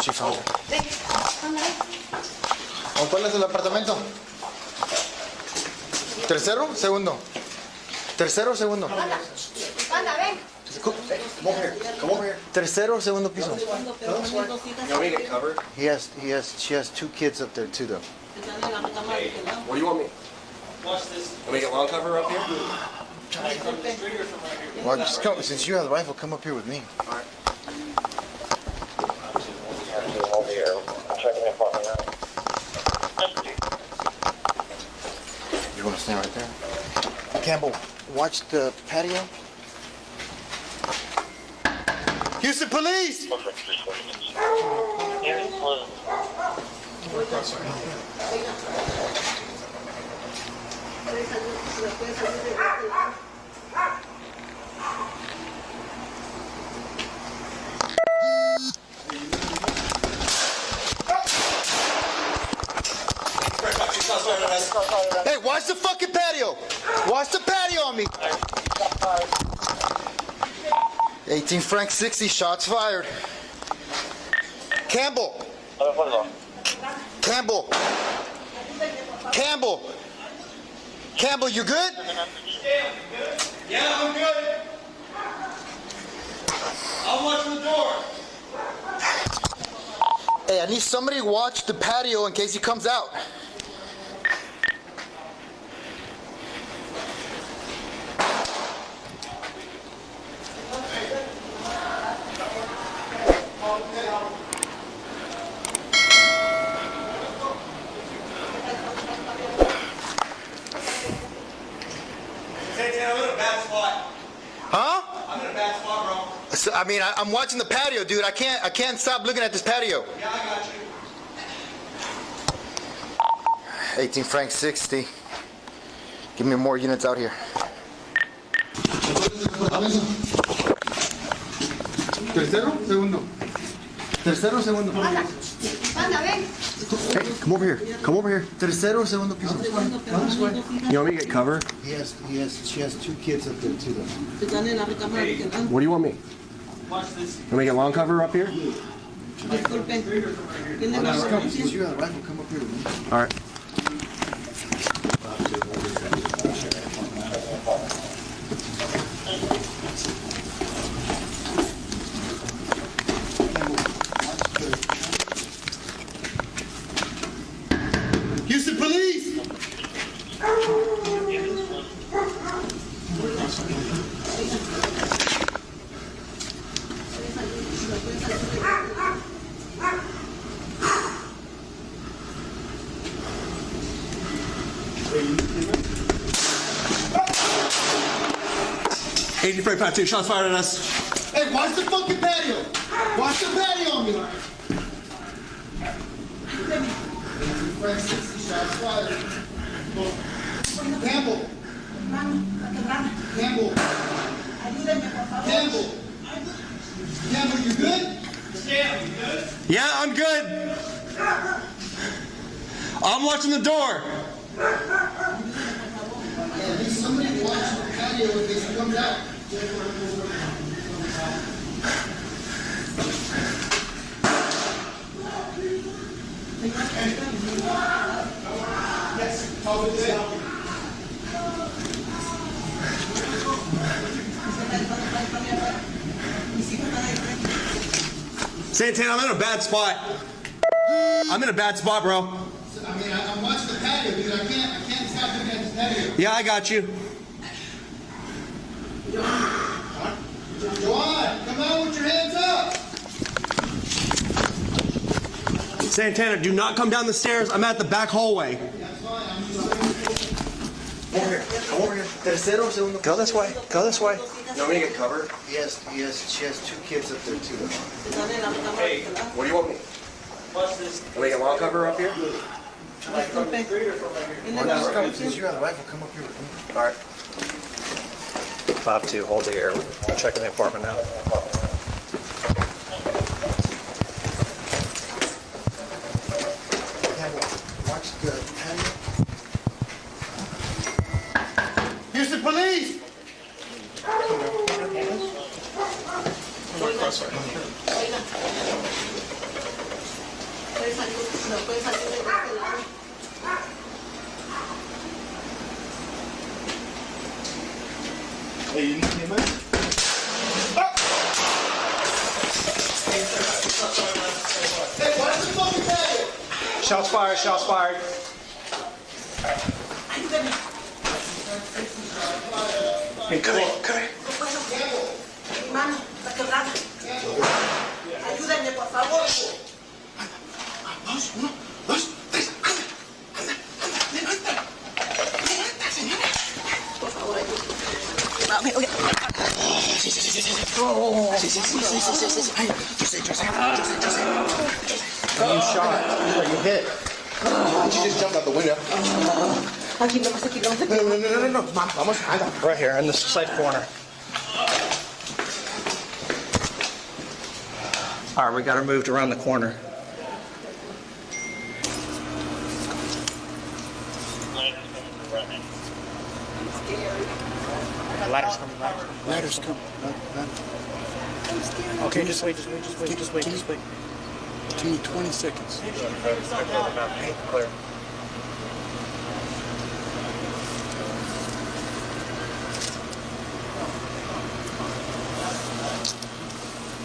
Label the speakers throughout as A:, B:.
A: she found it. ¿Cuál es el apartamento? ¿Tercero? Segundo. ¿Tercero o segundo?
B: Anda, ven.
A: Come over here. Come over here. Tercero o segundo piso?
C: You want me to get covered?
A: She has 2 kids up there too, though.
C: Hey, what do you want me?
D: Watch this.
C: Let me get lawn cover up here?
D: From the street or from right here?
A: Well, just come. Since you have the rifle, come up here with me.
C: All right.
A: You want to stand right there? Campbell, watch the patio. Houston Police! Hey, watch the fucking patio! Watch the patio on me! 18 Frank 60, shots fired. Campbell! Campbell! Campbell! Campbell, you good?
D: Yeah, I'm good. I'll watch the door.
A: Hey, I need somebody to watch the patio in case he comes out.
D: I'm in a bad spot.
A: Huh?
D: I'm in a bad spot, bro.
A: So, I mean, I'm watching the patio, dude. I can't stop looking at this patio.
D: Yeah, I got you.
A: 18 Frank 60. Give me more units out here. Tercero, segundo. Tercero, segundo.
B: Anda, ven.
A: Hey, come over here. Come over here. Tercero, segundo piso.
C: You want me to get cover?
A: She has 2 kids up there too, though.
C: What do you want me?
D: Watch this.
C: Let me get lawn cover up here?
A: Since you have a rifle, come up here with me.
C: All right.
A: Houston Police!
C: Factual, shots fired at us.
A: Hey, watch the fucking patio! Watch the patio on me! Frank 60, shots fired. Campbell! Campbell! Campbell! Campbell, you good?
D: Stan, you good?
C: Yeah, I'm good. I'm watching the door.
A: Yeah, need somebody to watch the patio in case he comes out.
D: Yes, how good is it?
C: Santana, I'm in a bad spot. I'm in a bad spot, bro.
A: I mean, I'm watching the patio, dude. I can't stop looking at this patio.
C: Yeah, I got you.
A: Go on, come on with your hands up.
C: Santana, do not come down the stairs. I'm at the back hallway.
A: That's fine. I'm just over here. Come over here. Tercero, segundo.
C: Go this way. Go this way.
E: You want me to get covered?
A: She has 2 kids up there too.
D: Hey,
E: What do you want me?
D: watch this.
E: Can we get lawn cover up here?
D: From the street or from right here?
A: Well, just come. Since you have the rifle, come up here with me.
E: All right.
F: 5-2, hold the air. We're checking the apartment now.
A: Campbell, watch the patio. Houston Police!
D: puede salir de este lado.
A: Hey, you need me, man? Hey, why is the fucking bag?
C: Shots fired, shots fired. Hey, come here, come here.
D: Mi mano está quebrada. Ayúdenme, por favor.
A: Dos, uno, dos, tres, anda, anda, anda, levanta, levanta, señora.
D: Por favor, ayúdenme.
A: Sí, sí, sí, sí, sí. Oh, sí, sí, sí, sí, sí, sí, sí. Ay, yo sé. You shot, you hit. Did you just jump out the window?
D: Aquí, nomás aquí, nomás aquí.
A: No. Vamos, anda.
C: Right here in this side corner. All right, we got her moved around the corner. Ladder's coming.
A: Ladder's coming.
C: Okay, just wait.
A: Give me 20 seconds.
C: Clear.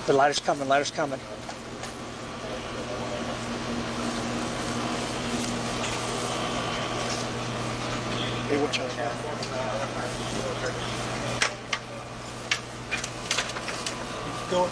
C: The ladder's coming. Hey, watch out. Go.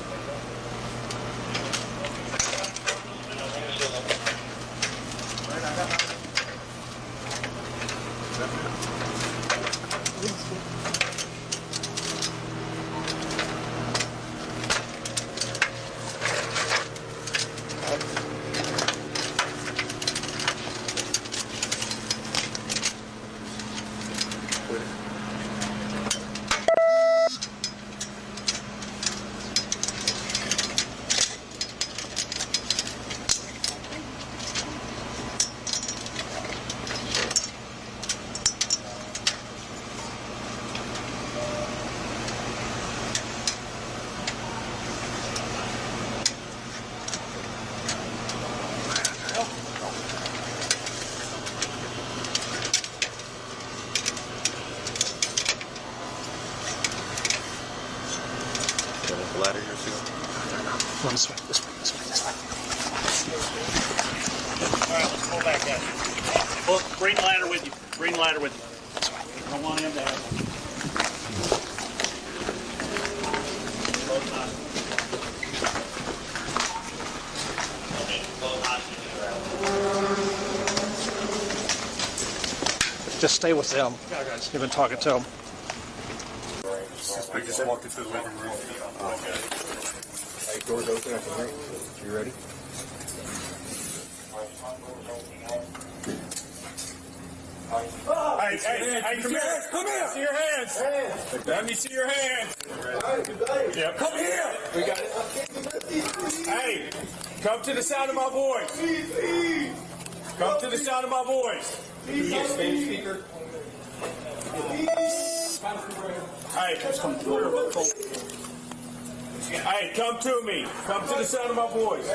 E: Ladder here too.
C: No, this way.
G: All right, let's pull back up. Well, bring the ladder with you. I don't want him to have it.
C: Just stay with them. You've been talking to them.
E: I just walked into the living room. Doors open, I can hear you. You ready?
G: Hey, come here. Come here. See your hands. Let me see your hands. Yeah, come here. We got it. Hey, come to the sound of my voice. Come to the sound of my voice.
E: Stand speaker.
G: Hey, come to me. Come to the sound of my voice.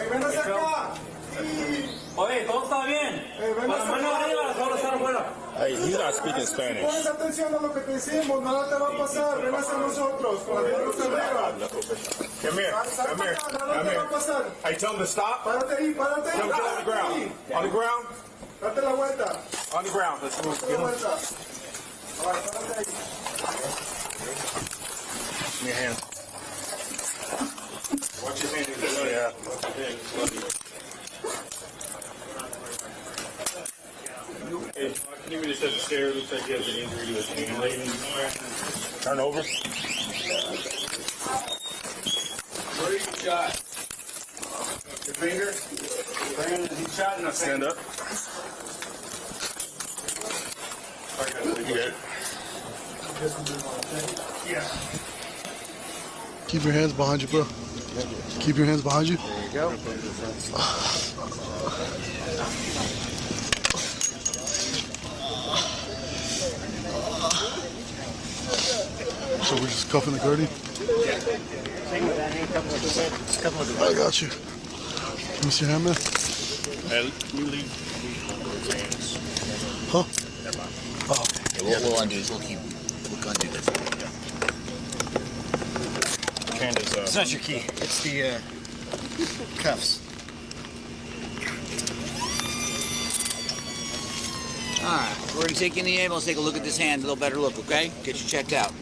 H: Oye, todo está bien. Con la mano arriba, solo estar afuera.
G: Hey, he's not speaking Spanish.
I: Pones atención a lo que te decimos, nada te va a pasar, ven hacia nosotros, con las manos arriba.
G: Come here.
I: Nada te va a pasar.
G: Hey, tell him to stop.
I: Párate ahí.
G: Tell him to get on the ground. On the ground.
I: Date la vuelta.
G: On the ground. Let's move.
I: Date la vuelta. Ahora, párate ahí.
G: Give me your hand. Watch your hand. Yeah. Hey, can you just at the stairs? Looks like he has an injury to his hand. Turn over. Where you shot? Your finger? He shot and I stand up. You good? Yeah.
I: Keep your hands behind you, bro. Keep your hands behind you.
E: There you go.
I: So we're just cuffing the guardian? I got you. Let me see your hand, man.
E: You leave those hands.
C: Huh?
E: Never mind.
C: Oh, okay.
A: Yeah, what we'll undo is we'll undo this.
E: Candace,
A: It's not your key. It's the cuffs. All right, we're gonna take you in the ambulance. Take a look at this hand, a little better look, okay? Get you checked out.